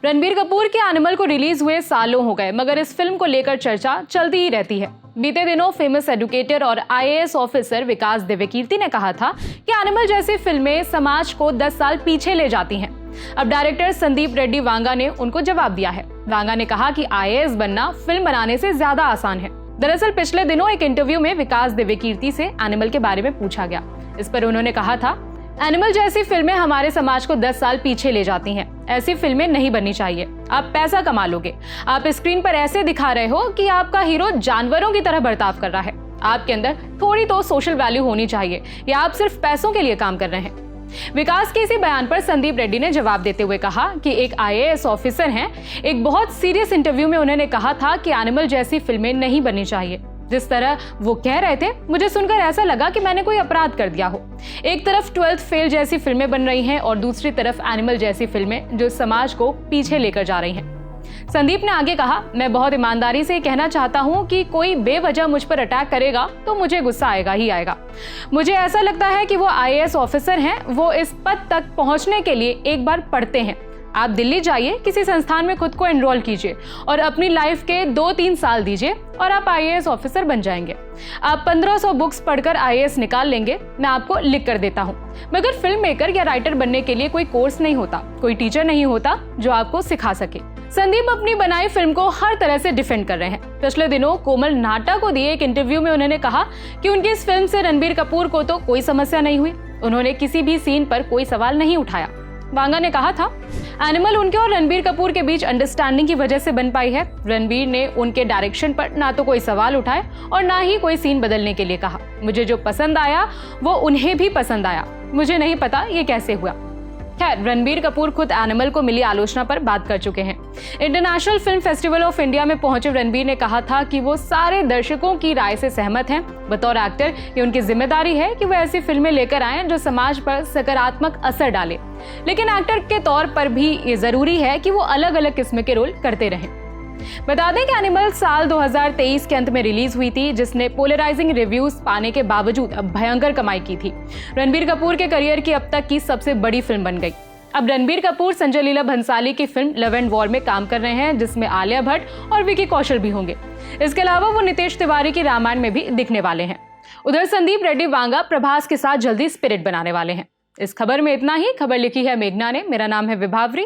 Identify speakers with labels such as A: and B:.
A: रणबीर कपूर के एनिमल को रिलीज हुए सालों हो गए, मगर इस फिल्म को लेकर चर्चा चलती ही रहती है। बीते दिनों फेमस एडुकेटर और IAS ऑफिसर विकास दिव्यकीर्ति ने कहा था कि एनिमल जैसी फिल्में समाज को 10 साल पीछे ले जाती हैं। अब डायरेक्टर संदीप रेड्डी वांगा ने उनको जवाब दिया है। वांगा ने कहा कि IAS बनना फिल्म बनाने से ज्यादा आसान है। दरअसल पिछले दिनों एक इंटरव्यू में विकास दिव्यकीर्ति से एनिमल के बारे में पूछा गया। इस पर उन्होंने कहा था, एनिमल जैसी फिल्में हमारे समाज को 10 साल पीछे ले जाती हैं। ऐसी फिल्में नहीं बननी चाहिए। आप पैसा कमा लोगे। आप स्क्रीन पर ऐसे दिखा रहे हो कि आपका हीरो जानवरों की तरह बर्ताव कर रहा है। आपके अंदर थोड़ी तो सोशल वैल्यू होनी चाहिए, या आप सिर्फ पैसों के लिए काम कर रहे हैं। विकास के इसी बयान पर संदीप रेड्डी ने जवाब देते हुए कहा कि एक IAS ऑफिसर हैं। एक बहुत सीरियस इंटरव्यू में उन्होंने कहा था कि एनिमल जैसी फिल्में नहीं बननी चाहिए। जिस तरह वो कह रहे थे, मुझे सुनकर ऐसा लगा कि मैंने कोई अपराध कर दिया हो। एक तरफ 12th फेल जैसी फिल्में बन रही हैं और दूसरी तरफ एनिमल जैसी फिल्में जो समाज को पीछे लेकर जा रही हैं। संदीप ने आगे कहा, मैं बहुत ईमानदारी से कहना चाहता हूं कि कोई बेवजह मुझ पर अटैक करेगा तो मुझे गुस्सा आएगा ही आएगा। मुझे ऐसा लगता है कि वो IAS ऑफिसर हैं। वो इस पद तक पहुंचने के लिए एक बार पढ़ते हैं। आप दिल्ली जाइए, किसी संस्थान में खुद को एनरोल कीजिए और अपनी लाइफ के 2-3 साल दीजिए और आप IAS ऑफिसर बन जाएंगे। आप 1500 बुक्स पढ़कर IAS निकाल लेंगे। मैं आपको लिख कर देता हूँ। मगर फिल्म मेकर या राइटर बनने के लिए कोई कोर्स नहीं होता, कोई टीचर नहीं होता जो आपको सिखा सके। संदीप अपनी बनाई फिल्म को हर तरह से डिफेंड कर रहे हैं। पिछले दिनों कोमल नाहटा को दिए एक इंटरव्यू में उन्होंने कहा कि उनकी इस फिल्म से रणबीर कपूर को तो कोई समस्या नहीं हुई। उन्होंने किसी भी सीन पर कोई सवाल नहीं उठाया। वांगा ने कहा था, एनिमल उनके और रणबीर कपूर के बीच अंडरस्टैंडिंग की वजह से बन पाई है। रणबीर ने उनके डायरेक्शन पर ना तो कोई सवाल उठाए और ना ही कोई सीन बदलने के लिए कहा। मुझे जो पसंद आया वो उन्हें भी पसंद आया। मुझे नहीं पता ये कैसे हुआ। खैर, रणबीर कपूर खुद एनिमल को मिली आलोचना पर बात कर चुके हैं। International film festival of India में पहुंचे रणबीर ने कहा था कि वो सारे दर्शकों की राय से सहमत हैं। बतौर एक्टर ये उनकी जिम्मेदारी है कि वो ऐसी फिल्में लेकर आएं जो समाज पर सकारात्मक असर डाले, लेकिन एक्टर के तौर पर भी ये जरूरी है कि वो अलग अलग किस्म के रोल करते रहें। बता दें कि एनिमल साल 2023 के अंत में रिलीज हुई थी, जिसने पोलराइजिंग रिव्यूज पाने के बावजूद भयंकर कमाई की थी। रणबीर कपूर के करियर की अब तक की सबसे बड़ी फिल्म बन गई। अब रणबीर कपूर संजय लीला भंसाली की फिल्म लव एंड वॉर में काम कर रहे हैं, जिसमें आलिया भट्ट और विकी कौशल भी होंगे। इसके अलावा वो नितेश तिवारी की रामायण में भी दिखने वाले हैं। उधर संदीप रेड्डी वांगा प्रभास के साथ जल्दी स्पिरिट बनाने वाले हैं। इस खबर में इतना ही। खबर लिखी है मेघना ने। मेरा नाम है विभावरी।